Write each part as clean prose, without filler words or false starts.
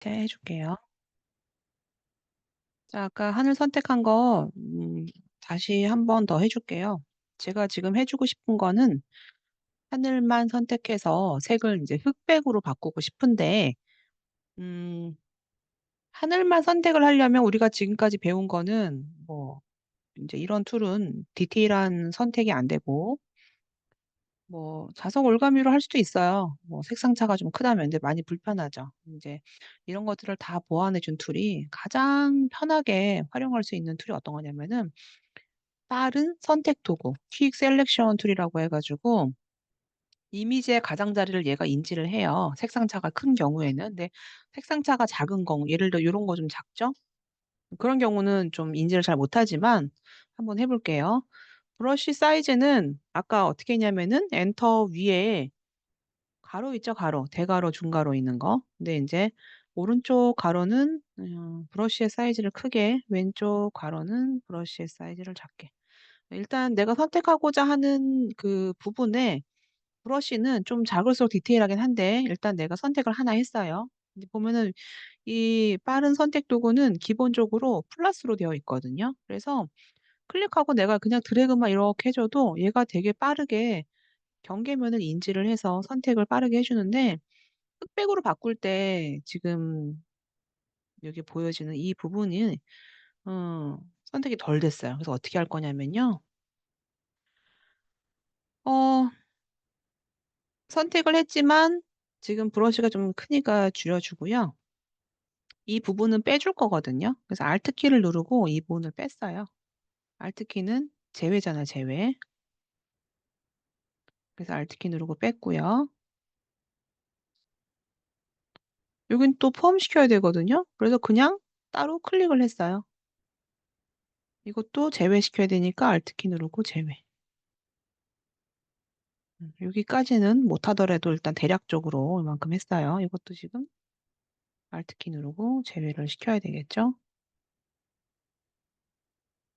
네, 해줄게요. 자, 아까 하늘 선택한 거, 다시 한 번 더 해줄게요. 제가 지금 해주고 싶은 거는 하늘만 선택해서 색을 이제 흑백으로 바꾸고 싶은데, 음, 하늘만 선택을 하려면 우리가 지금까지 배운 거는 뭐, 이제 이런 툴은 디테일한 선택이 안 되고, 뭐, 자석 올가미로 할 수도 있어요. 뭐, 색상 차가 좀 크다면, 근데 많이 불편하죠. 이제 이런 것들을 다 보완해준 툴이 가장 편하게 활용할 수 있는 툴이 어떤 거냐면은, 빠른 선택 도구, 퀵 셀렉션 툴이라고 해가지고, 이미지의 가장자리를 얘가 인지를 해요. 색상차가 큰 경우에는. 근데 색상차가 작은 경우, 예를 들어 이런 거 좀 작죠? 그런 경우는 좀 인지를 잘 못하지만 한번 해볼게요. 브러쉬 사이즈는 아까 어떻게 했냐면은 엔터 위에 가로 있죠, 가로. 대가로, 중가로 있는 거. 근데 이제 오른쪽 가로는 브러쉬의 사이즈를 크게, 왼쪽 가로는 브러쉬의 사이즈를 작게. 일단 내가 선택하고자 하는 그 부분에 브러쉬는 좀 작을수록 디테일하긴 한데 일단 내가 선택을 하나 했어요. 이제 보면은 이 빠른 선택 도구는 기본적으로 플러스로 되어 있거든요. 그래서 클릭하고 내가 그냥 드래그만 이렇게 해줘도 얘가 되게 빠르게 경계면을 인지를 해서 선택을 빠르게 해주는데 흑백으로 바꿀 때 지금 여기 보여지는 이 부분이 선택이 덜 됐어요. 그래서 어떻게 할 거냐면요. 어, 선택을 했지만 지금 브러쉬가 좀 크니까 줄여주고요. 이 부분은 빼줄 거거든요. 그래서 Alt 키를 누르고 이 부분을 뺐어요. Alt 키는 제외잖아, 제외. 그래서 Alt 키 누르고 뺐고요. 여긴 또 포함시켜야 되거든요. 그래서 그냥 따로 클릭을 했어요. 이것도 제외시켜야 되니까 Alt 키 누르고 제외. 여기까지는 못하더라도 일단 대략적으로 이만큼 했어요. 이것도 지금 Alt 키 누르고 제외를 시켜야 되겠죠.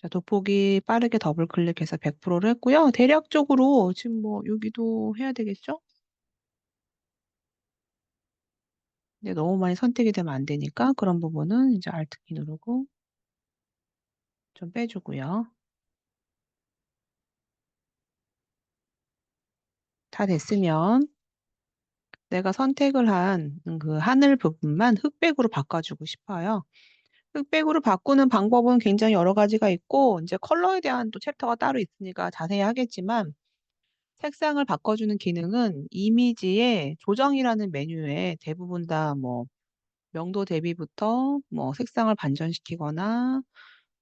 자, 돋보기 빠르게 더블 클릭해서 100%를 했고요. 대략적으로 지금 뭐 여기도 해야 되겠죠? 근데 너무 많이 선택이 되면 안 되니까 그런 부분은 이제 Alt 키 누르고 좀 빼주고요. 다 됐으면 내가 선택을 한 그 하늘 부분만 흑백으로 바꿔주고 싶어요. 흑백으로 바꾸는 방법은 굉장히 여러 가지가 있고 이제 컬러에 대한 또 챕터가 따로 있으니까 자세히 하겠지만 색상을 바꿔주는 기능은 이미지의 조정이라는 메뉴에 대부분 다 뭐 명도 대비부터 뭐 색상을 반전시키거나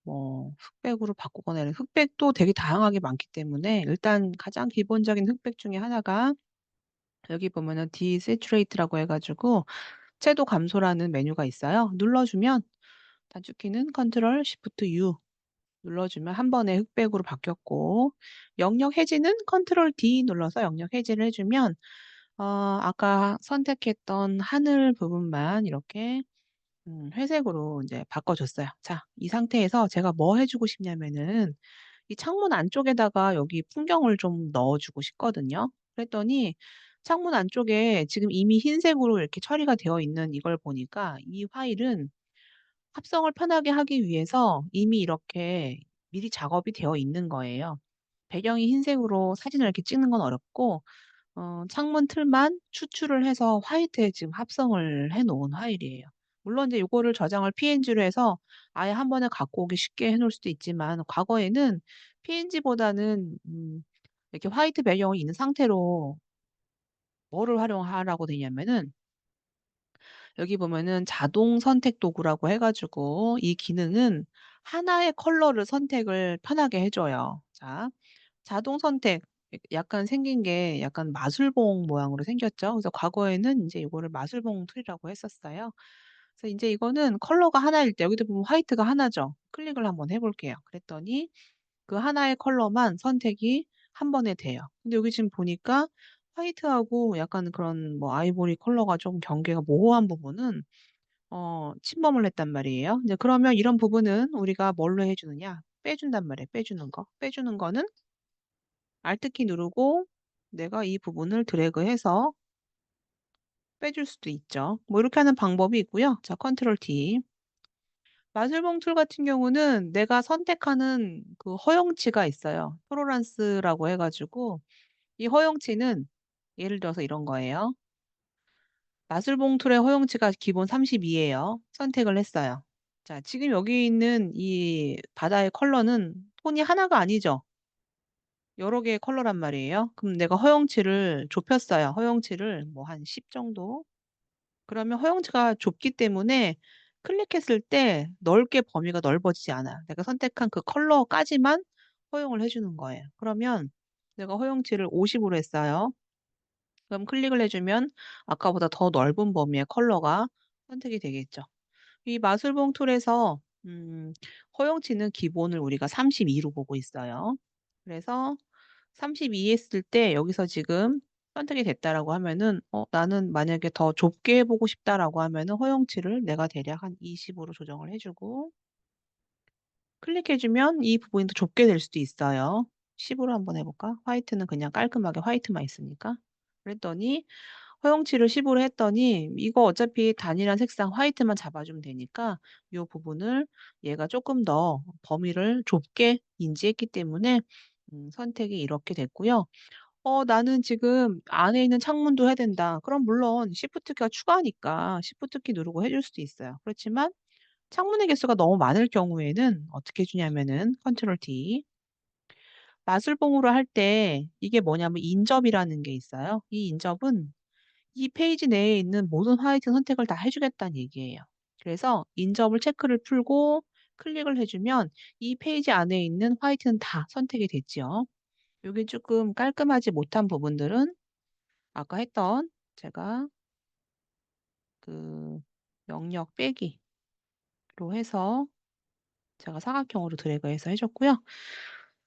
뭐 흑백으로 바꾸거나 이런 흑백도 되게 다양하게 많기 때문에 일단 가장 기본적인 흑백 중에 하나가 여기 보면은 디세츄레이트라고 해가지고 채도 감소라는 메뉴가 있어요. 눌러주면 단축키는 컨트롤 시프트 U 눌러주면 한 번에 흑백으로 바뀌었고 영역 해지는 컨트롤 D 눌러서 영역 해지를 해주면 아까 선택했던 하늘 부분만 이렇게 회색으로 이제 바꿔줬어요. 자, 이 상태에서 제가 뭐 해주고 싶냐면은 이 창문 안쪽에다가 여기 풍경을 좀 넣어주고 싶거든요. 그랬더니 창문 안쪽에 지금 이미 흰색으로 이렇게 처리가 되어 있는 이걸 보니까 이 파일은 합성을 편하게 하기 위해서 이미 이렇게 미리 작업이 되어 있는 거예요. 배경이 흰색으로 사진을 이렇게 찍는 건 어렵고 창문 틀만 추출을 해서 화이트에 지금 합성을 해 놓은 파일이에요. 물론 이제 요거를 저장을 PNG로 해서 아예 한 번에 갖고 오기 쉽게 해 놓을 수도 있지만 과거에는 PNG보다는 이렇게 화이트 배경이 있는 상태로 뭐를 활용하라고 되냐면은 여기 보면은 자동 선택 도구라고 해가지고 이 기능은 하나의 컬러를 선택을 편하게 해줘요. 자, 자동 선택 약간 생긴 게 약간 마술봉 모양으로 생겼죠. 그래서 과거에는 이제 이거를 마술봉 툴이라고 했었어요. 그래서 이제 이거는 컬러가 하나일 때 여기도 보면 화이트가 하나죠. 클릭을 한번 해볼게요. 그랬더니 그 하나의 컬러만 선택이 한 번에 돼요. 근데 여기 지금 보니까 화이트하고 약간 그런 뭐 아이보리 컬러가 좀 경계가 모호한 부분은 침범을 했단 말이에요. 이제 그러면 이런 부분은 우리가 뭘로 해주느냐? 빼준단 말이에요. 빼주는 거. 빼주는 거는 Alt 키 누르고 내가 이 부분을 드래그해서 빼줄 수도 있죠. 뭐 이렇게 하는 방법이 있고요. 자, 컨트롤 T. 마술봉 툴 같은 경우는 내가 선택하는 그 허용치가 있어요. 토러런스라고 해 가지고 이 허용치는 예를 들어서 이런 거예요. 마술봉 툴의 허용치가 기본 32 예요. 선택을 했어요. 자, 지금 여기 있는 이 바다의 컬러는 톤이 하나가 아니죠. 여러 개의 컬러란 말이에요. 그럼 내가 허용치를 좁혔어요. 허용치를 뭐 한 10 정도. 그러면 허용치가 좁기 때문에 클릭했을 때 넓게 범위가 넓어지지 않아요. 내가 선택한 그 컬러까지만 허용을 해 주는 거예요. 그러면 내가 허용치를 50 으로 했어요. 그럼 클릭을 해 주면 아까보다 더 넓은 범위의 컬러가 선택이 되겠죠. 이 마술봉 툴에서 허용치는 기본을 우리가 32로 보고 있어요. 그래서 32 했을 때 여기서 지금 선택이 됐다라고 하면은 나는 만약에 더 좁게 해 보고 싶다라고 하면은 허용치를 내가 대략 한 20 으로 조정을 해 주고 클릭해 주면 이 부분이 더 좁게 될 수도 있어요. 10 으로 한번 해 볼까? 화이트는 그냥 깔끔하게 화이트만 있으니까. 그랬더니 허용치를 10 으로 했더니 이거 어차피 단일한 색상 화이트만 잡아주면 되니까 요 부분을 얘가 쪼끔 더 범위를 좁게 인지했기 때문에 선택이 이렇게 됐고요. 나는 지금 안에 있는 창문도 해야 된다. 그럼 물론 Shift 키가 추가니까 Shift 키 누르고 해줄 수도 있어요. 그렇지만 창문의 개수가 너무 많을 경우에는 어떻게 해 주냐면은 컨트롤 T. 마술봉으로 할 때 이게 뭐냐면 인접이라는 게 있어요. 이 인접은 이 페이지 내에 있는 모든 화이트 선택을 다 해 주겠다는 얘기예요. 그래서 인접을 체크를 풀고 클릭을 해 주면 이 페이지 안에 있는 화이트는 다 선택이 됐지요. 요게 쪼끔 깔끔하지 못한 부분들은 아까 했던 제가 그 영역 빼기로 해서 제가 사각형으로 드래그해서 해 줬고요.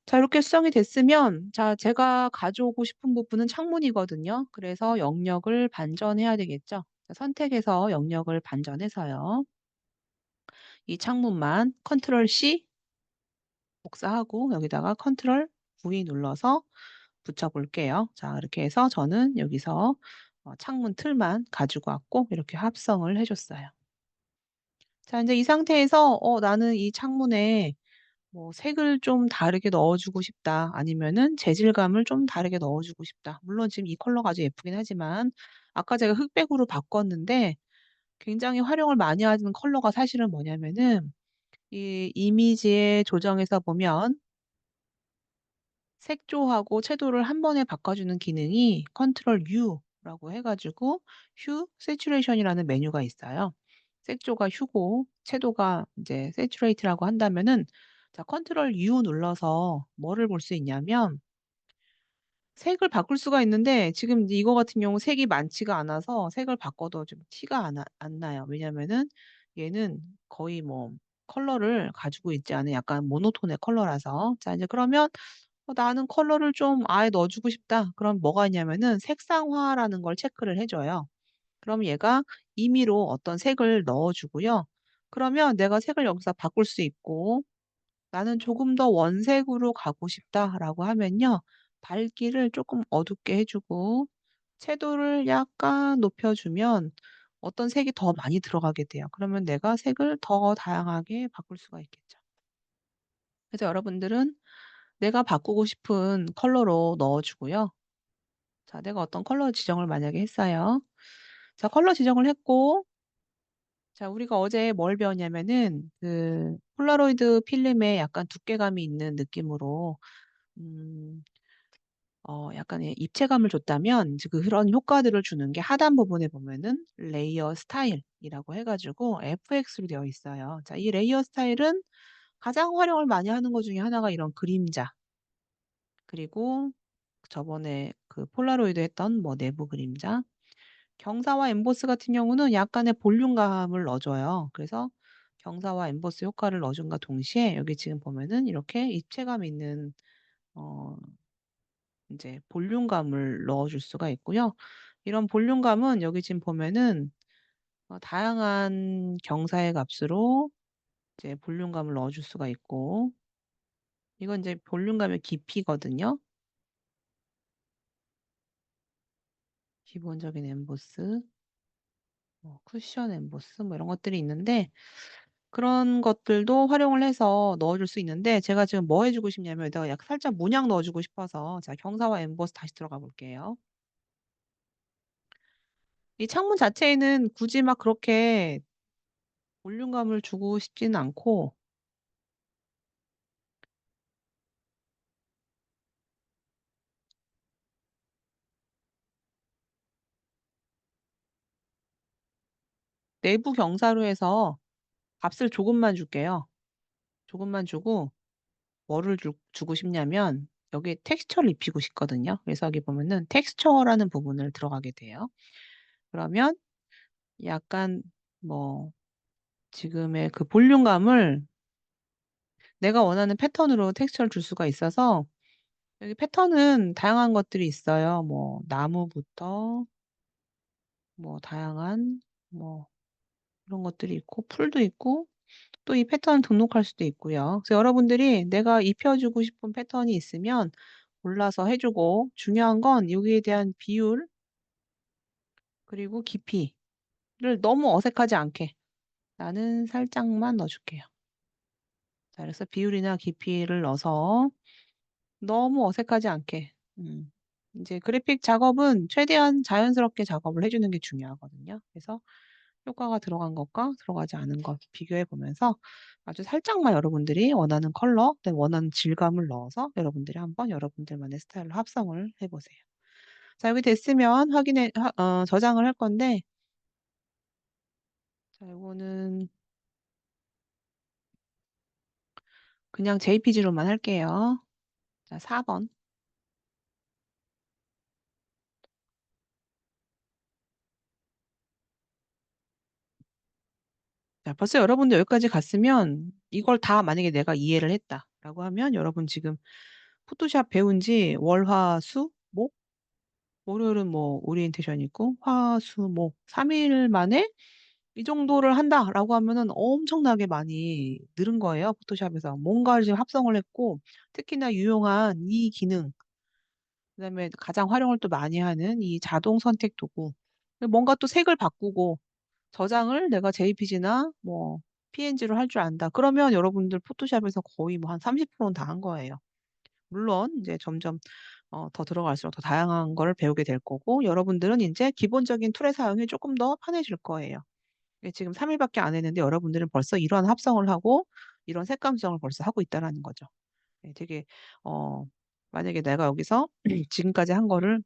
자, 이렇게 수정이 됐으면 자, 제가 가져오고 싶은 부분은 창문이거든요. 그래서 영역을 반전해야 되겠죠. 자, 선택해서 영역을 반전해서요. 이 창문만 컨트롤 C 복사하고 여기다가 컨트롤 V 눌러서 붙여 볼게요. 자, 이렇게 해서 저는 여기서 창문 틀만 가지고 왔고 이렇게 합성을 해 줬어요. 자, 인제 이 상태에서 나는 이 창문에 뭐 '색을 좀 다르게 넣어 주고 싶다.' 아니면은 '재질감을 좀 다르게 넣어 주고 싶다.' 물론 지금 이 컬러가 아주 예쁘긴 하지만 아까 제가 흑백으로 바꿨는데 굉장히 활용을 많이 하는 컬러가 사실은 뭐냐면은 이 이미지에 조정해서 보면 색조하고 채도를 한 번에 바꿔주는 기능이 컨트롤 U라고 해 가지고 휴 세츄레이션이라는 메뉴가 있어요. 색조가 휴고 채도가 인제 세츄레이트라고 한다면은 자, 컨트롤 U 눌러서 뭐를 볼 수 있냐면 색을 바꿀 수가 있는데 지금 이거 같은 경우 색이 많지가 않아서 색을 바꿔도 좀 티가 안 나요. 왜냐면은 얘는 거의 뭐 컬러를 가지고 있지 않은 약간 모노톤의 컬러라서. 자, 이제 그러면 '나는 컬러를 좀 아예 넣어 주고 싶다.' 그럼 뭐가 있냐면은 색상화라는 걸 체크를 해 줘요. 그럼 얘가 임의로 어떤 색을 넣어 주고요. 그러면 내가 색을 여기서 바꿀 수 있고 '나는 조금 더 원색으로 가고 싶다.'라고 하면요. 밝기를 쪼끔 어둡게 해 주고 채도를 약간 높여 주면 어떤 색이 더 많이 들어가게 돼요. 그러면 내가 색을 더 다양하게 바꿀 수가 있겠죠. 그래서 여러분들은 내가 바꾸고 싶은 컬러로 넣어 주고요. 자, 내가 어떤 컬러 지정을 만약에 했어요. 자, 컬러 지정을 했고 자, 우리가 어제 뭘 배웠냐면은 그 폴라로이드 필름에 약간 두께감이 있는 느낌으로 음 약간의 입체감을 줬다면 이제 그런 효과들을 주는 게 하단 부분에 보면은 레이어 스타일이라고 해 가지고 FX로 되어 있어요. 자, 이 레이어 스타일은 가장 활용을 많이 하는 것 중에 하나가 이런 그림자 그리고 저번에 그 폴라로이드 했던 뭐 내부 그림자, 경사와 엠보스 같은 경우는 약간의 볼륨감을 넣어 줘요. 그래서 경사와 엠보스 효과를 넣어 줌과 동시에 여기 지금 보면은 이렇게 입체감 있는 어 인제 볼륨감을 넣어 줄 수가 있고요. 이런 볼륨감은 여기 지금 보면은 다양한 경사의 값으로 이제 볼륨감을 넣어 줄 수가 있고 이건 인제 볼륨감의 깊이거든요. 기본적인 엠보스. 뭐 쿠션 엠보스 뭐 이런 것들이 있는데 그런 것들도 활용을 해서 넣어줄 수 있는데 제가 지금 뭐 해주고 싶냐면 여기다가 약간 살짝 문양 넣어주고 싶어서 자 경사와 엠보스 다시 들어가 볼게요. 이 창문 자체에는 굳이 막 그렇게 볼륨감을 주고 싶지는 않고 내부 경사로 해서 값을 조금만 줄게요. 조금만 주고 뭐를 주고 싶냐면 여기에 텍스처를 입히고 싶거든요. 그래서 여기 보면은 텍스처라는 부분을 들어가게 돼요. 그러면 약간 뭐 지금의 그 볼륨감을 내가 원하는 패턴으로 텍스처를 줄 수가 있어서 여기 패턴은 다양한 것들이 있어요. 뭐 나무부터 뭐 다양한 뭐 그런 것들이 있고 풀도 있고 또 이 패턴 등록할 수도 있고요. 그래서 여러분들이 내가 입혀주고 싶은 패턴이 있으면 골라서 해주고 중요한 건 여기에 대한 비율 그리고 깊이를 너무 어색하지 않게 나는 살짝만 넣어줄게요. 자, 그래서 비율이나 깊이를 넣어서 너무 어색하지 않게 이제 그래픽 작업은 최대한 자연스럽게 작업을 해주는 게 중요하거든요. 그래서 효과가 들어간 것과 들어가지 않은 것 비교해 보면서 아주 살짝만 여러분들이 원하는 컬러, 그다음에 원하는 질감을 넣어서 여러분들이 한번 여러분들만의 스타일로 합성을 해보세요. 자, 여기 됐으면 저장을 할 건데, 자, 이거는 그냥 JPG로만 할게요. 자, 4번. 자, 벌써 여러분들 여기까지 갔으면 이걸 다 만약에 내가 이해를 했다라고 하면 여러분 지금 포토샵 배운 지 월, 화, 수, 목? 월요일은 뭐 오리엔테이션 있고 화, 수, 목 3일 만에 이 정도를 한다라고 하면은 엄청나게 많이 늘은 거예요. 포토샵에서 뭔가를 지금 합성을 했고 특히나 유용한 이 기능 그다음에 가장 활용을 또 많이 하는 이 자동 선택 도구 뭔가 또 색을 바꾸고 저장을 내가 JPG나 뭐 PNG로 할 줄 안다. 그러면 여러분들 포토샵에서 거의 뭐 한 30%는 다 한 거예요. 물론 이제 점점 더 들어갈수록 더 다양한 걸 배우게 될 거고 여러분들은 이제 기본적인 툴의 사용이 조금 더 편해질 거예요. 예, 지금 3일밖에 안 했는데 여러분들은 벌써 이런 합성을 하고 이런 색감 수정을 벌써 하고 있다라는 거죠. 예, 되게 어, 만약에 내가 여기서 지금까지 한 거를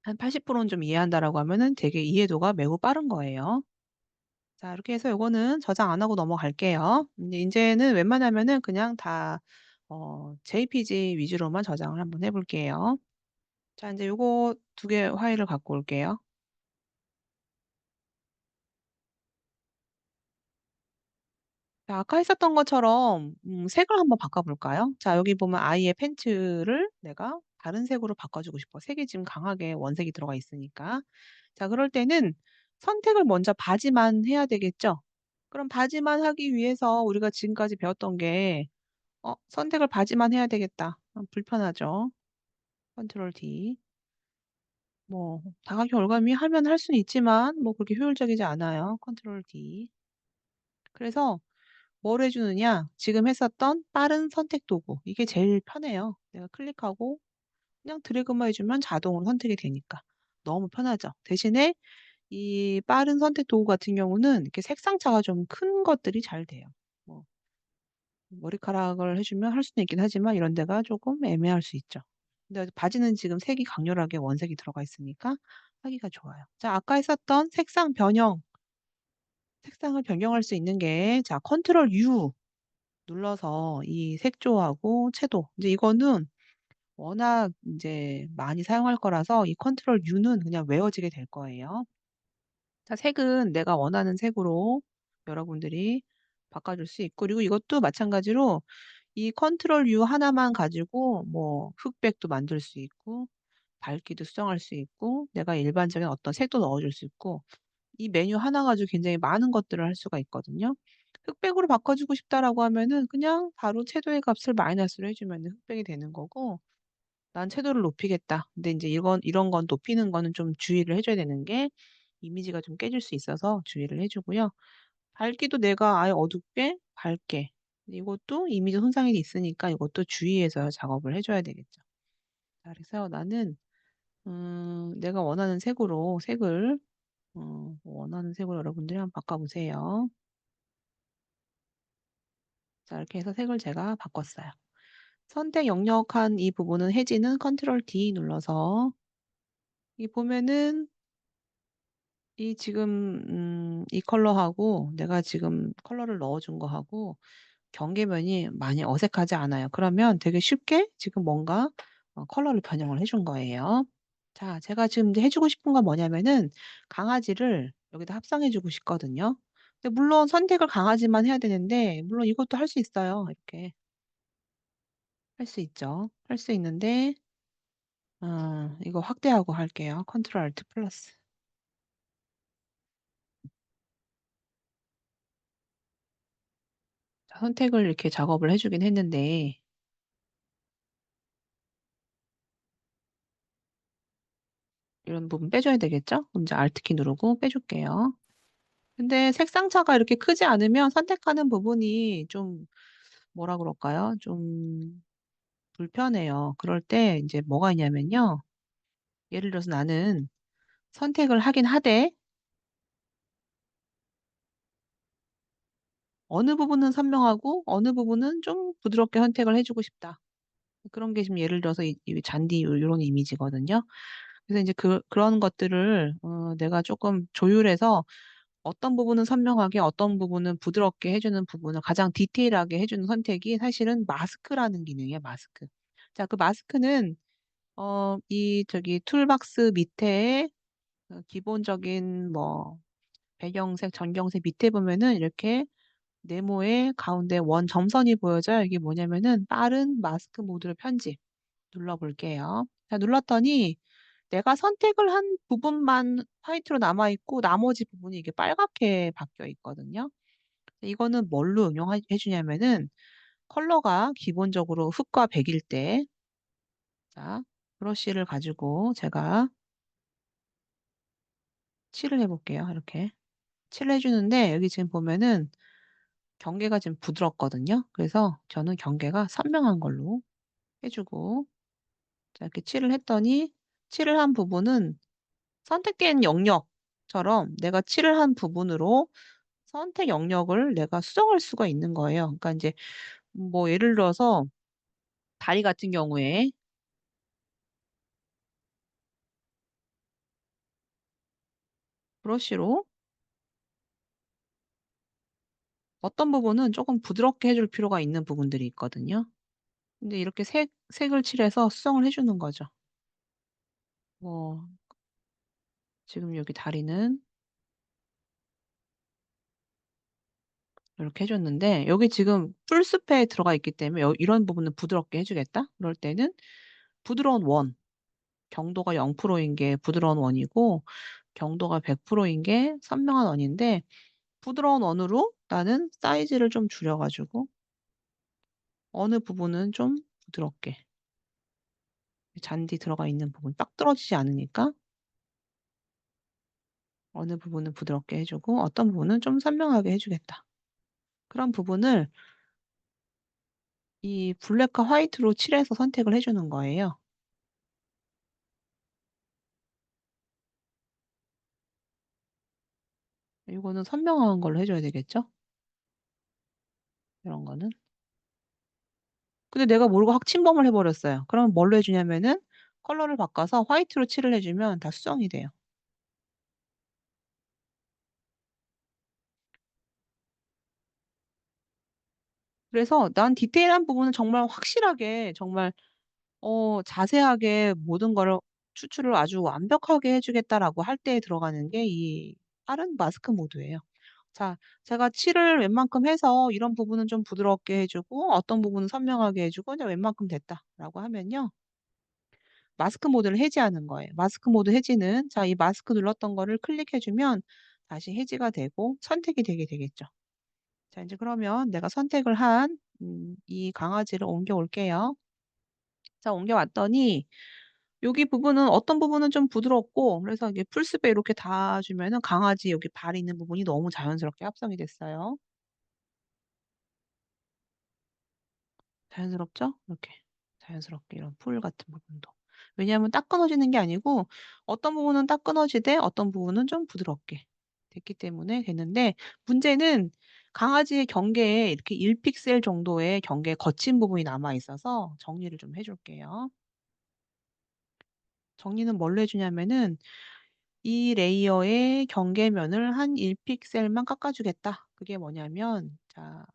한 80%는 좀 이해한다라고 하면은 되게 이해도가 매우 빠른 거예요. 자, 이렇게 해서 요거는 저장 안 하고 넘어갈게요. 이제는 웬만하면은 그냥 다 JPG 위주로만 저장을 한번 해볼게요. 자, 이제 요거 두 개 파일을 갖고 올게요. 자, 아까 했었던 것처럼 색을 한번 바꿔볼까요? 자, 여기 보면 아이의 팬츠를 내가 다른 색으로 바꿔주고 싶어. 색이 지금 강하게 원색이 들어가 있으니까. 자, 그럴 때는 선택을 먼저 바지만 해야 되겠죠? 그럼 바지만 하기 위해서 우리가 지금까지 배웠던 게 선택을 바지만 해야 되겠다. 불편하죠. 컨트롤 D. 뭐 다각형 올가미 하면 할 수는 있지만 뭐 그렇게 효율적이지 않아요. 컨트롤 D. 그래서 뭘 해주느냐? 지금 했었던 빠른 선택 도구. 이게 제일 편해요. 내가 클릭하고 그냥 드래그만 해주면 자동으로 선택이 되니까. 너무 편하죠. 대신에 이 빠른 선택 도구 같은 경우는 이렇게 색상차가 좀 큰 것들이 잘 돼요. 뭐 머리카락을 해주면 할 수는 있긴 하지만 이런 데가 조금 애매할 수 있죠. 근데 바지는 지금 색이 강렬하게 원색이 들어가 있으니까 하기가 좋아요. 자, 아까 했었던 색상 변형. 색상을 변경할 수 있는 게, 자, 컨트롤 U 눌러서 이 색조하고 채도. 이제 이거는 워낙 이제 많이 사용할 거라서 이 컨트롤 U는 그냥 외워지게 될 거예요. 자, 색은 내가 원하는 색으로 여러분들이 바꿔줄 수 있고, 그리고 이것도 마찬가지로 이 컨트롤 U 하나만 가지고 뭐 흑백도 만들 수 있고, 밝기도 수정할 수 있고, 내가 일반적인 어떤 색도 넣어줄 수 있고, 이 메뉴 하나 가지고 굉장히 많은 것들을 할 수가 있거든요. 흑백으로 바꿔주고 싶다라고 하면은 그냥 바로 채도의 값을 마이너스로 해주면 흑백이 되는 거고, 난 채도를 높이겠다. 근데 이제 이런 건 높이는 거는 좀 주의를 해줘야 되는 게, 이미지가 좀 깨질 수 있어서 주의를 해주고요. 밝기도 내가 아예 어둡게, 밝게. 이것도 이미지 손상이 있으니까 이것도 주의해서 작업을 해줘야 되겠죠. 자, 그래서 나는 내가 원하는 색으로 색을 원하는 색으로 여러분들이 한번 바꿔보세요. 자, 이렇게 해서 색을 제가 바꿨어요. 선택 영역한 이 부분은 해지는 컨트롤 D 눌러서 이 보면은 이 지금 이 컬러하고 내가 지금 컬러를 넣어준 거하고 경계면이 많이 어색하지 않아요. 그러면 되게 쉽게 지금 뭔가 컬러를 변형을 해준 거예요. 자, 제가 지금 이제 해주고 싶은 건 뭐냐면은 강아지를 여기다 합성해주고 싶거든요. 근데 물론 선택을 강아지만 해야 되는데 물론 이것도 할 수 있어요. 이렇게 할 수 있죠. 할 수 있는데 이거 확대하고 할게요. 컨트롤 알트 플러스. 자, 선택을 이렇게 작업을 해주긴 했는데 이런 부분 빼줘야 되겠죠? 그럼 이제 Alt키 누르고 빼줄게요. 근데 색상차가 이렇게 크지 않으면 선택하는 부분이 좀 뭐라 그럴까요? 좀 불편해요. 그럴 때 이제 뭐가 있냐면요. 예를 들어서 나는 선택을 하긴 하되 어느 부분은 선명하고 어느 부분은 좀 부드럽게 선택을 해주고 싶다. 그런 게 지금 예를 들어서 이 잔디 이런 이미지거든요. 그래서 이제 그런 것들을 내가 조금 조율해서 어떤 부분은 선명하게 어떤 부분은 부드럽게 해주는 부분을 가장 디테일하게 해주는 선택이 사실은 마스크라는 기능이에요. 마스크. 자, 그 마스크는 이 저기 툴박스 밑에 기본적인 뭐 배경색, 전경색 밑에 보면은 이렇게 네모의 가운데 원 점선이 보여져요. 이게 뭐냐면은 빠른 마스크 모드로 편집 눌러볼게요. 자, 눌렀더니 내가 선택을 한 부분만 화이트로 남아있고 나머지 부분이 이게 빨갛게 바뀌어 있거든요. 이거는 뭘로 응용해 주냐면은 컬러가 기본적으로 흑과 백일 때 자, 브러쉬를 가지고 제가 칠을 해볼게요. 이렇게 칠을 해주는데 여기 지금 보면은 경계가 지금 부드럽거든요. 그래서 저는 경계가 선명한 걸로 해주고 자, 이렇게 칠을 했더니 칠을 한 부분은 선택된 영역처럼 내가 칠을 한 부분으로 선택 영역을 내가 수정할 수가 있는 거예요. 그러니까 이제 뭐 예를 들어서 다리 같은 경우에 브러쉬로 어떤 부분은 조금 부드럽게 해줄 필요가 있는 부분들이 있거든요. 근데 이렇게 색을 칠해서 수정을 해주는 거죠. 뭐 지금 여기 다리는 이렇게 해줬는데 여기 지금 풀숲에 들어가 있기 때문에 이런 부분은 부드럽게 해주겠다. 그럴 때는 부드러운 원, 경도가 0%인 게 부드러운 원이고 경도가 100%인 게 선명한 원인데 부드러운 원으로 나는 사이즈를 좀 줄여가지고 어느 부분은 좀 부드럽게 잔디 들어가 있는 부분 딱 떨어지지 않으니까 어느 부분은 부드럽게 해주고 어떤 부분은 좀 선명하게 해주겠다. 그런 부분을 이 블랙과 화이트로 칠해서 선택을 해주는 거예요. 이거는 선명한 걸로 해줘야 되겠죠? 이런 거는. 근데 내가 모르고 확 침범을 해버렸어요. 그러면 뭘로 해주냐면은 컬러를 바꿔서 화이트로 칠을 해주면 다 수정이 돼요. 그래서 난 디테일한 부분은 정말 확실하게 정말 자세하게 모든 거를 추출을 아주 완벽하게 해주겠다라고 할 때 들어가는 게 이 빠른 마스크 모드예요. 자, 제가 칠을 웬만큼 해서 이런 부분은 좀 부드럽게 해주고 어떤 부분은 선명하게 해주고 이제 웬만큼 됐다라고 하면요. 마스크 모드를 해제하는 거예요. 마스크 모드 해지는 자, 이 마스크 눌렀던 거를 클릭해주면 다시 해지가 되고 선택이 되게 되겠죠. 자, 이제 그러면 내가 선택을 한 이 강아지를 옮겨 올게요. 자, 옮겨왔더니 여기 부분은 어떤 부분은 좀 부드럽고 그래서 이게 풀숲에 이렇게 닿아주면은 강아지 여기 발 있는 부분이 너무 자연스럽게 합성이 됐어요. 자연스럽죠? 이렇게 자연스럽게 이런 풀 같은 부분도. 왜냐하면 딱 끊어지는 게 아니고 어떤 부분은 딱 끊어지되 어떤 부분은 좀 부드럽게 됐기 때문에 됐는데 문제는 강아지의 경계에 이렇게 1 픽셀 정도의 경계에 거친 부분이 남아 있어서 정리를 좀 해 줄게요. 정리는 뭘로 해 주냐면은 이 레이어의 경계면을 한 1 픽셀만 깎아 주겠다. 그게 뭐냐면 자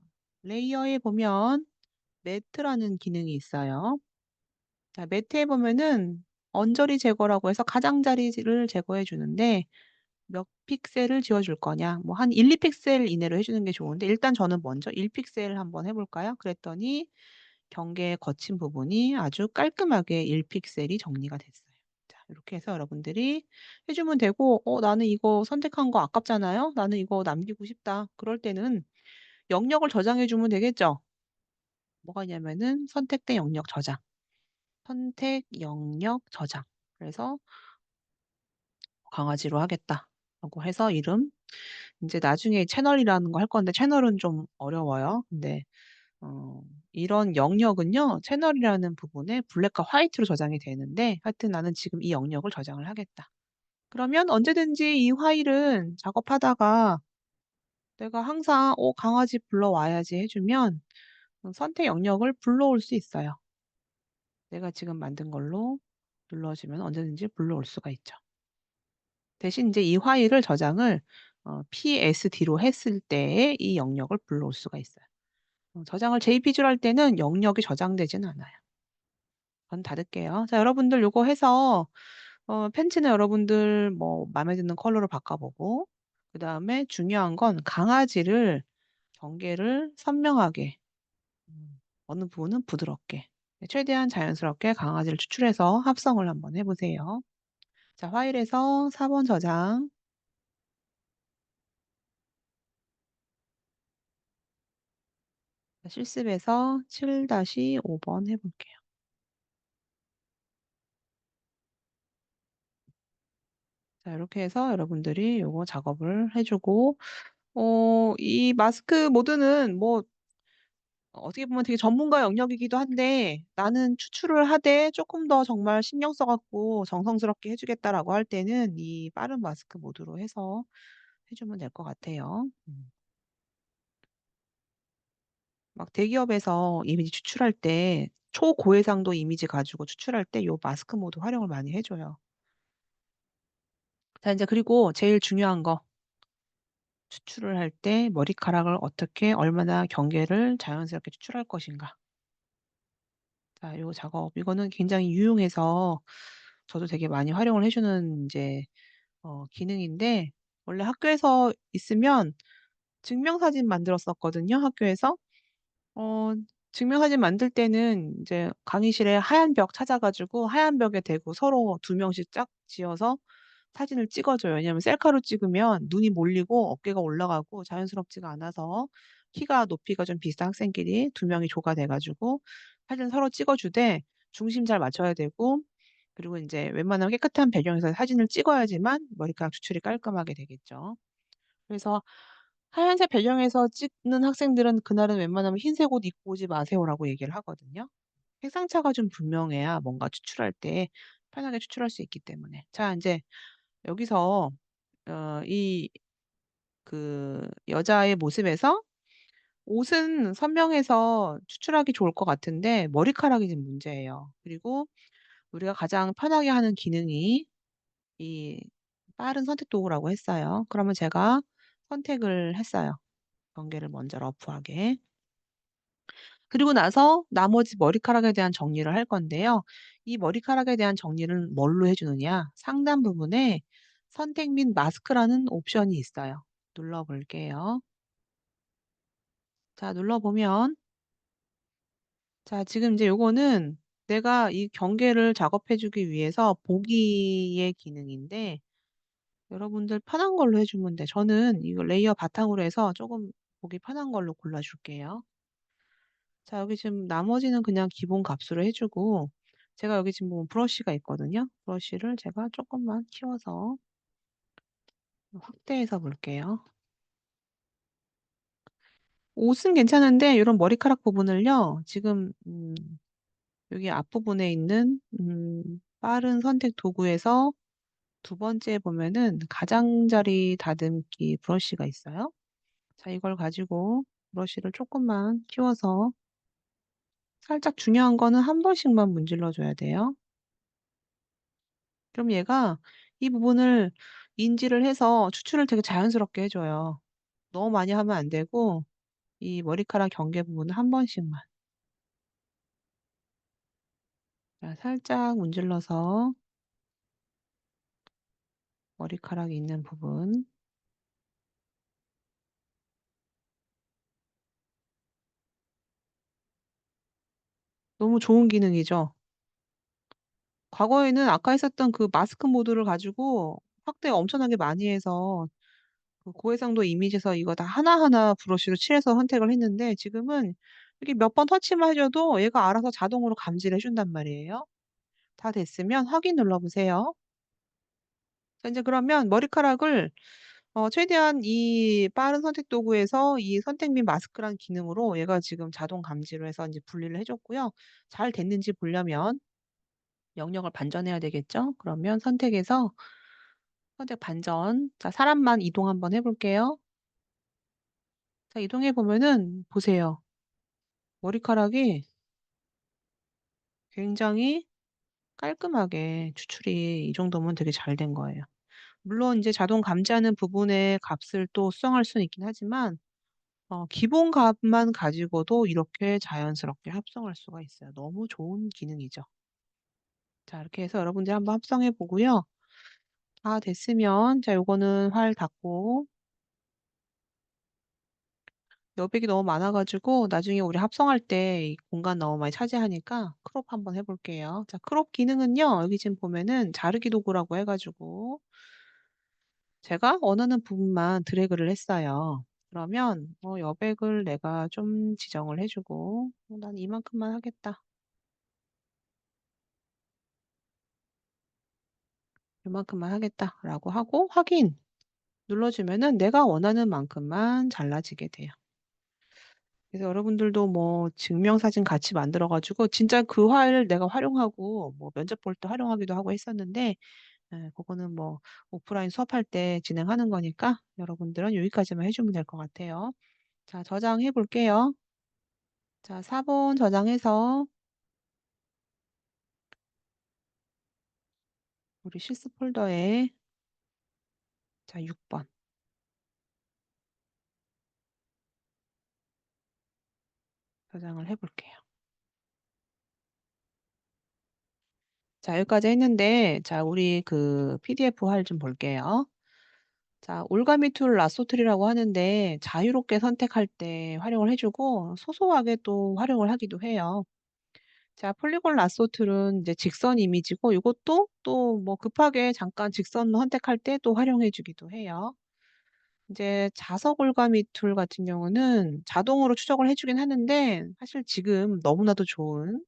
레이어에 보면 매트라는 기능이 있어요. 자 매트에 보면은 언저리 제거라고 해서 가장자리를 제거해 주는데 몇 픽셀을 지워 줄 거냐. 뭐 한 1-2 픽셀 이내로 해 주는 게 좋은데 일단 저는 먼저 1 픽셀 한번 해 볼까요? 그랬더니 경계에 거친 부분이 아주 깔끔하게 1 픽셀이 정리가 됐어요. 자 이렇게 해서 여러분들이 해 주면 되고 '나는 이거 선택한 거 아깝잖아요. 나는 이거 남기고 싶다.' 그럴 때는 영역을 저장해 주면 되겠죠? 뭐가 있냐면은 선택된 영역 저장. 선택 영역 저장. 그래서 '강아지로 하겠다.'라고 해서 이름 인제 나중에 채널이라는 거 할 건데 채널은 좀 어려워요. 근데 어 이런 영역은요. 채널이라는 부분에 블랙과 화이트로 저장이 되는데 하여튼 '나는 지금 이 영역을 저장을 하겠다.' 그러면 언제든지 이 파일은 작업하다가 내가 항상 강아지 불러와야지." 해 주면 선택 영역을 불러올 수 있어요. 내가 지금 만든 걸로 눌러주면 언제든지 불러올 수가 있죠. 대신 인제 이 파일을 저장을 PSD로 했을 때에 이 영역을 불러올 수가 있어요. 저장을 JPG로 할 때는 영역이 저장되지는 않아요. 전 닫을게요. 자 여러분들 요거 해서 펜치는 여러분들 뭐 마음에 드는 컬러로 바꿔 보고 그다음에 중요한 건 강아지를 경계를 선명하게 어느 부분은 부드럽게 최대한 자연스럽게 강아지를 추출해서 합성을 한번 해 보세요. 자 파일에서 4번 저장 실습에서 7-5번 해 볼게요. 자 이렇게 해서 여러분들이 요거 작업을 해 주고 이 마스크 모드는 뭐 어떻게 보면 되게 전문가 영역이기도 한데 나는 추출을 하되 조금 더 정말 신경 써 갖고 정성스럽게 해 주겠다라고 할 때는 이 빠른 마스크 모드로 해서 해 주면 될 것 같아요. 막 대기업에서 이미지 추출할 때 초고해상도 이미지 가지고 추출할 때 요 마스크 모드 활용을 많이 해 줘요. 자 인제 그리고 제일 중요한 거 추출을 할 때 머리카락을 어떻게 얼마나 경계를 자연스럽게 추출할 것인가. 자 요 작업 이거는 굉장히 유용해서 저도 되게 많이 활용을 해 주는 인제 기능인데 원래 학교에서 있으면 증명사진 만들었었거든요, 학교에서. 어 증명사진 만들 때는 인제 강의실에 하얀 벽 찾아 가지고 하얀 벽에 대고 서로 2명씩 짝 지어서 사진을 찍어 줘요. 왜냐하면 셀카로 찍으면 눈이 몰리고 어깨가 올라가고 자연스럽지가 않아서 키가 높이가 좀 비슷한 학생끼리 2명이 조가 돼 가지고 사진을 서로 찍어 주되 중심 잘 맞춰야 되고 그리고 인제 웬만하면 깨끗한 배경에서 사진을 찍어야지만 머리카락 추출이 깔끔하게 되겠죠. 그래서 "하얀색 배경에서 찍는 학생들은 그날은 웬만하면 흰색 옷 입고 오지 마세요."라고 얘기를 하거든요. 색상차가 좀 분명해야 뭔가 추출할 때 편하게 추출할 수 있기 때문에. 자 인제 여기서 이 여자의 모습에서 옷은 선명해서 추출하기 좋을 것 같은데 머리카락이 지금 문제예요. 그리고 우리가 가장 편하게 하는 기능이 이 빠른 선택 도구라고 했어요. 그러면 제가 선택을 했어요. 경계를 먼저 러프하게. 그리고 나서 나머지 머리카락에 대한 정리를 할 건데요. 이 머리카락에 대한 정리를 뭘로 해 주느냐? 상단 부분에 선택 및 마스크라는 옵션이 있어요. 눌러 볼게요. 자 눌러 보면 자 지금 이제 요거는 내가 이 경계를 작업해 주기 위해서 보기의 기능인데 여러분들 편한 걸로 해 주면 돼. 저는 이거 레이어 바탕으로 해서 쪼금 보기 편한 걸로 골라 줄게요. 자 여기 지금 나머지는 그냥 기본 값으로 해 주고 제가 여기 지금 보면 브러쉬가 있거든요. 브러쉬를 제가 조금만 키워서 확대해서 볼게요. 옷은 괜찮은데 이런 머리카락 부분을요. 지금 여기 앞부분에 있는 빠른 선택 도구에서 두 번째 보면은 가장자리 다듬기 브러쉬가 있어요. 자, 이걸 가지고 브러쉬를 조금만 키워서 살짝 중요한 거는 한 번씩만 문질러 줘야 돼요. 그럼 얘가 이 부분을 인지를 해서 추출을 되게 자연스럽게 해줘요. 너무 많이 하면 안 되고 이 머리카락 경계 부분은 한 번씩만. 자, 살짝 문질러서 머리카락이 있는 부분. 너무 좋은 기능이죠. 과거에는 아까 했었던 그 마스크 모드를 가지고 확대 엄청나게 많이 해서 그 고해상도 이미지에서 이거 다 하나하나 브러쉬로 칠해서 선택을 했는데 지금은 이렇게 몇 번 터치만 해줘도 얘가 알아서 자동으로 감지를 해준단 말이에요. 다 됐으면 확인 눌러보세요. 자, 이제 그러면 머리카락을 최대한 이 빠른 선택 도구에서 이 선택 및 마스크란 기능으로 얘가 지금 자동 감지로 해서 이제 분리를 해줬고요. 잘 됐는지 보려면 영역을 반전해야 되겠죠? 그러면 선택에서 선택 반전. 자, 사람만 이동 한번 해볼게요. 자, 이동해 보면은 보세요. 머리카락이 굉장히 깔끔하게 추출이 이 정도면 되게 잘 된 거예요. 물론 이제 자동 감지하는 부분의 값을 또 수정할 수는 있긴 하지만 기본 값만 가지고도 이렇게 자연스럽게 합성할 수가 있어요. 너무 좋은 기능이죠. 자, 이렇게 해서 여러분들 한번 합성해 보고요. 다 됐으면 자, 요거는 활 닫고 여백이 너무 많아가지고 나중에 우리 합성할 때 이 공간 너무 많이 차지하니까 크롭 한번 해볼게요. 자, 크롭 기능은요. 여기 지금 보면은 자르기 도구라고 해가지고 제가 원하는 부분만 드래그를 했어요. 그러면 여백을 내가 좀 지정을 해주고 난 이만큼만 하겠다. 이만큼만 하겠다라고 하고 확인 눌러주면은 내가 원하는 만큼만 잘라지게 돼요. 그래서 여러분들도 뭐 증명사진 같이 만들어가지고 진짜 그 파일을 내가 활용하고 뭐 면접 볼 때 활용하기도 하고 했었는데 그거는 뭐 오프라인 수업할 때 진행하는 거니까 여러분들은 여기까지만 해주면 될 것 같아요. 자, 저장해 볼게요. 자, 4번 저장해서 우리 실습 폴더에 자, 6번 저장을 해 볼게요. 자, 여기까지 했는데 자, 우리 그 PDF 파일 좀 볼게요. 자, 올가미 툴 라쏘툴이라고 하는데 자유롭게 선택할 때 활용을 해주고 소소하게 또 활용을 하기도 해요. 자, 폴리곤 라쏘툴은 이제 직선 이미지고 이것도 또 뭐 급하게 잠깐 직선 선택할 때 또 활용해 주기도 해요. 이제 자석 올가미 툴 같은 경우는 자동으로 추적을 해주긴 하는데 사실 지금 너무나도 좋은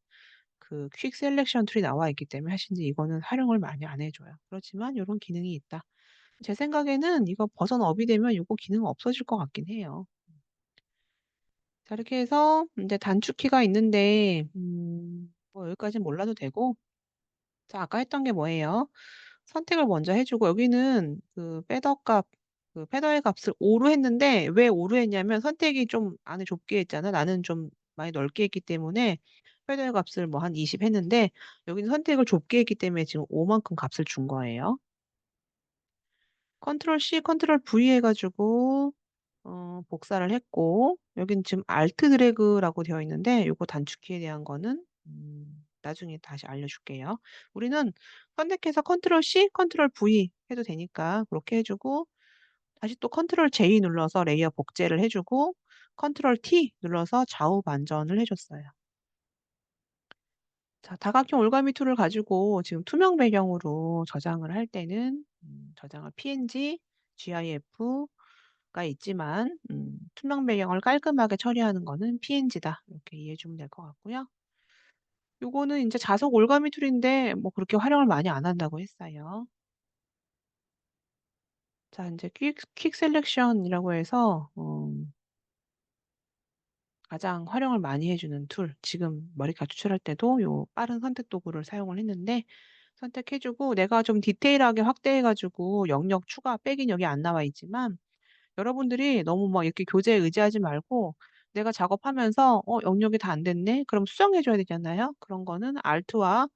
그 퀵 셀렉션 툴이 나와 있기 때문에 사실 이제 이거는 활용을 많이 안 해줘요. 그렇지만 이런 기능이 있다. 제 생각에는 이거 버전 업이 되면 이거 기능 없어질 것 같긴 해요. 자, 이렇게 해서 이제 단축키가 있는데, 뭐 여기까지는 몰라도 되고, 자, 아까 했던 게 뭐예요? 선택을 먼저 해주고, 여기는 그 패더 값, 그 패더의 값을 5로 했는데, 왜 5로 했냐면 선택이 좀 안에 좁게 했잖아. 나는 좀 많이 넓게 했기 때문에, 패더의 값을 뭐 한 20 했는데, 여기는 선택을 좁게 했기 때문에 지금 5만큼 값을 준 거예요. 컨트롤 C, 컨트롤 V 해가지고 복사를 했고 여긴 지금 Alt 드래그라고 되어 있는데 요거 단축키에 대한 거는 나중에 다시 알려줄게요. 우리는 선택해서 컨트롤 C, 컨트롤 V 해도 되니까 그렇게 해주고 다시 또 컨트롤 J 눌러서 레이어 복제를 해주고 컨트롤 T 눌러서 좌우 반전을 해줬어요. 자, 다각형 올가미 툴을 가지고 지금 투명 배경으로 저장을 할 때는 저장을 PNG, GIF가 있지만 투명 배경을 깔끔하게 처리하는 거는 PNG다. 이렇게 이해해 주면 될 것 같고요. 요거는 이제 자석 올가미 툴인데 뭐 그렇게 활용을 많이 안 한다고 했어요. 자, 이제 퀵 셀렉션이라고 해서 가장 활용을 많이 해주는 툴. 지금 머리카락 추출할 때도 요 빠른 선택 도구를 사용을 했는데 선택해주고 내가 좀 디테일하게 확대해가지고 영역 추가 빼긴 여기 안 나와 있지만 여러분들이 너무 막 이렇게 교재에 의지하지 말고 내가 작업하면서 영역이 다 안 됐네? 그럼 수정해줘야 되잖아요. 그런 거는 Alt와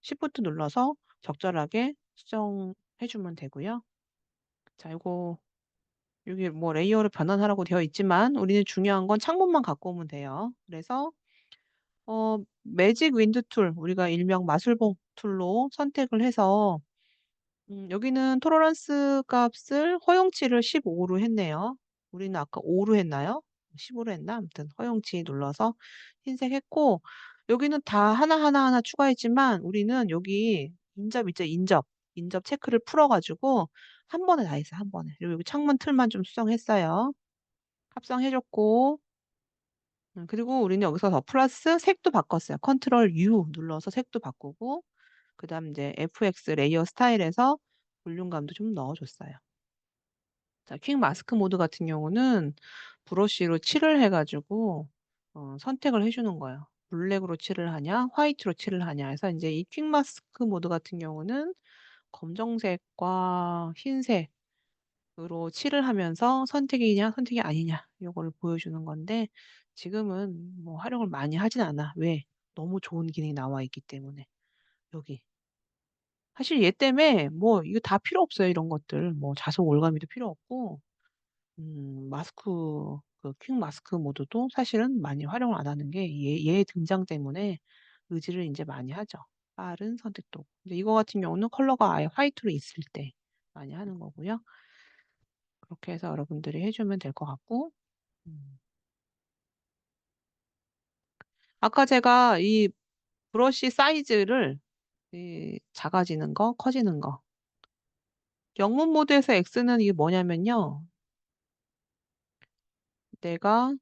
Shift 눌러서 적절하게 수정해주면 되고요. 자, 이거 여기 뭐 레이어를 변환하라고 되어 있지만 우리는 중요한 건 창문만 갖고 오면 돼요. 그래서 매직 윈드 툴, 우리가 일명 마술봉 툴로 선택을 해서 여기는 토러런스 값을 허용치를 15로 했네요. 우리는 아까 5로 했나요? 15로 했나? 아무튼 허용치 눌러서 흰색 했고 여기는 다 하나하나 추가했지만 우리는 여기 인접 있죠? 인접 체크를 풀어가지고 한 번에 다 했어요. 한 번에. 그리고 여기 창문 틀만 좀 수정했어요. 합성해줬고 그리고 우리는 여기서 더 플러스 색도 바꿨어요. 컨트롤 U 눌러서 색도 바꾸고 그 다음 이제 FX 레이어 스타일에서 볼륨감도 좀 넣어줬어요. 자, 퀵 마스크 모드 같은 경우는 브러쉬로 칠을 해가지고 선택을 해주는 거예요. 블랙으로 칠을 하냐, 화이트로 칠을 하냐 해서 이제 이 퀵 마스크 모드 같은 경우는 검정색과 흰색으로 칠을 하면서 선택이냐, 선택이 아니냐 이거를 보여주는 건데 지금은 뭐 활용을 많이 하진 않아. 왜? 너무 좋은 기능이 나와 있기 때문에 여기. 사실 얘 때문에 뭐 이거 다 필요 없어요. 이런 것들. 뭐 자석 올가미도 필요 없고 마스크 그 퀵 마스크 모드도 사실은 많이 활용을 안 하는 게 얘 등장 때문에 의지를 이제 많이 하죠. 빠른 선택도. 근데 이거 같은 경우는 컬러가 아예 화이트로 있을 때 많이 하는 거고요. 그렇게 해서 여러분들이 해주면 될 것 같고. 음. 아까 제가 이 브러쉬 사이즈를 이 작아지는 거, 커지는 거. 영문 모드에서 X는 이게 뭐냐면요. 내가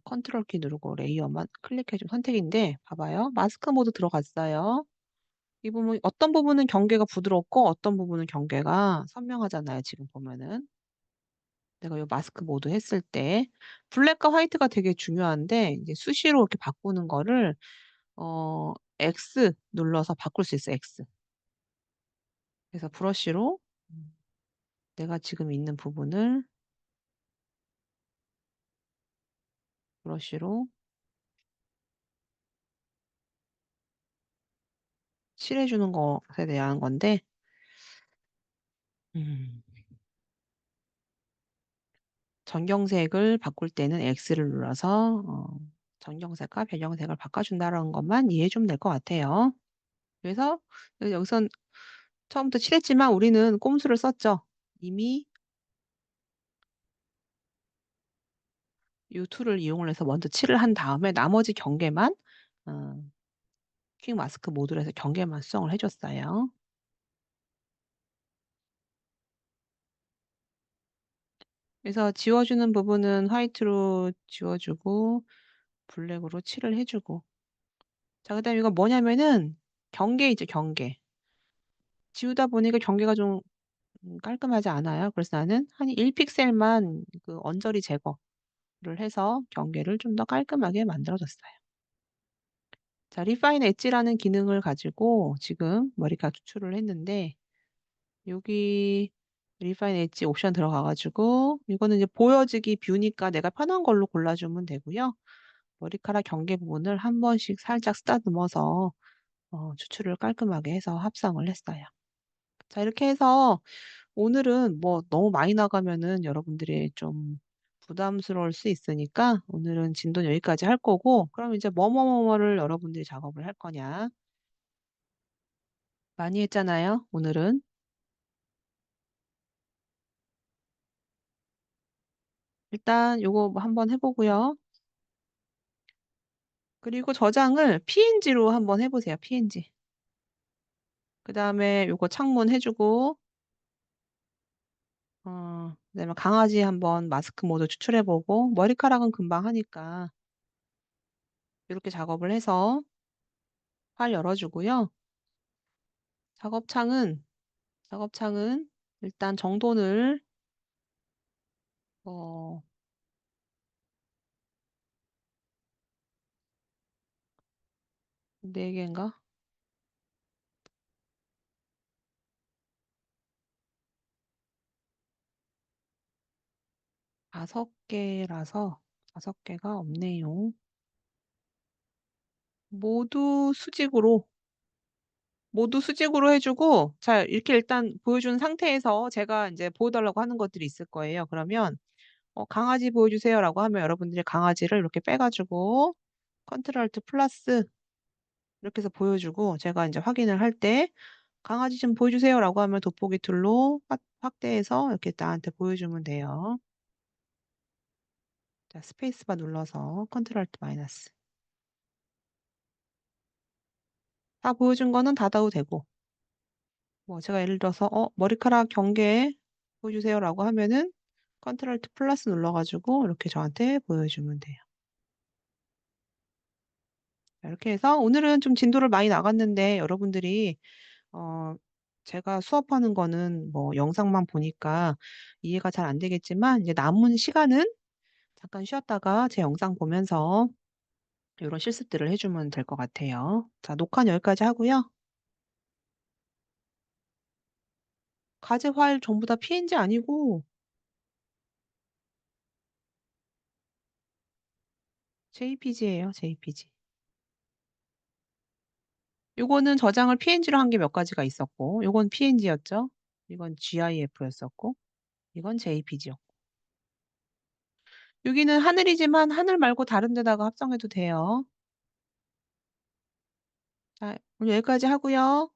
컨트롤 키 누르고 레이어만 클릭해준 선택인데 봐봐요. 마스크 모드 들어갔어요. 이 부분 어떤 부분은 경계가 부드럽고 어떤 부분은 경계가 선명하잖아요. 지금 보면은 내가 이 마스크 모드 했을 때 블랙과 화이트가 되게 중요한데 이제 수시로 이렇게 바꾸는 거를 X 눌러서 바꿀 수 있어요. X. 그래서 브러쉬로 내가 지금 있는 부분을 브러쉬로 칠해주는 것에 대한 건데 음, 전경색을 바꿀 때는 X를 눌러서 전경색과 배경색을 바꿔준다는 것만 이해해 주면 될 것 같아요. 그래서 여기선 처음부터 칠했지만 우리는 꼼수를 썼죠. 이미 이 툴을 이용을 해서 먼저 칠을 한 다음에 나머지 경계만 어, 퀵 마스크 모드로 해서 경계만 수정을 해줬어요. 그래서 지워주는 부분은 화이트로 지워주고 블랙으로 칠을 해주고 자, 그다음에 이거 뭐냐면은 경계 있죠, 경계. 지우다 보니까 경계가 좀 깔끔하지 않아요. 그래서 나는 한 1픽셀만 그 언저리 제거를 해서 경계를 좀 더 깔끔하게 만들어줬어요. 자, 리파인 엣지라는 기능을 가지고 지금 머리카락 추출을 했는데 여기 리파인 엣지 옵션 들어가가지고 이거는 이제 보여지기 뷰니까 내가 편한 걸로 골라주면 되고요. 머리카락 경계 부분을 한 번씩 살짝 쓰다듬어서 추출을 깔끔하게 해서 합성을 했어요. 자, 이렇게 해서 오늘은 뭐 너무 많이 나가면은 여러분들이 좀 부담스러울 수 있으니까 오늘은 진도는 여기까지 할 거고 그럼 이제 뭐뭐뭐뭐를 여러분들이 작업을 할 거냐. 많이 했잖아요. 오늘은. 일단 요거 뭐 한번 해보고요. 그리고 저장을 PNG로 한번 해보세요. PNG. 그 다음에 요거 창문 해주고 그다음에 강아지 한번 마스크 모드 추출해보고 머리카락은 금방 하니까 이렇게 작업을 해서 파일 열어주고요. 작업창은, 작업창은 일단 정돈을, 어, 4개인가? 5개라서 5개가 없네요. 모두 수직으로, 모두 수직으로 해주고, 자, 이렇게 일단 보여준 상태에서 제가 이제 보여달라고 하는 것들이 있을 거예요. 그러면, 강아지 보여주세요라고 하면 여러분들이 강아지를 이렇게 빼가지고, 컨트롤 알트 플러스 이렇게 해서 보여주고, 제가 이제 확인을 할 때, 강아지 좀 보여주세요라고 하면 돋보기 툴로 확대해서 이렇게 나한테 보여주면 돼요. 자, 스페이스바 눌러서 컨트롤 알트 마이너스. 다 보여준 거는 닫아도 되고, 뭐 제가 예를 들어서 머리카락 경계 보여주세요라고 하면은 컨트롤 Alt 플러스 눌러가지고 이렇게 저한테 보여주면 돼요. 이렇게 해서 오늘은 좀 진도를 많이 나갔는데 여러분들이 어 제가 수업하는 거는 뭐 영상만 보니까 이해가 잘 안 되겠지만 이제 남은 시간은 잠깐 쉬었다가 제 영상 보면서 이런 실습들을 해주면 될 것 같아요. 자, 녹화는 여기까지 하고요. 과제 파일 전부 다 PNG 아니고 JPG예요, JPG. 요거는 저장을 PNG로 한 게 몇 가지가 있었고, 요건 PNG였죠. 이건 GIF였었고, 이건 JPG였고. 여기는 하늘이지만 하늘 말고 다른 데다가 합성해도 돼요. 자, 오늘 여기까지 하고요.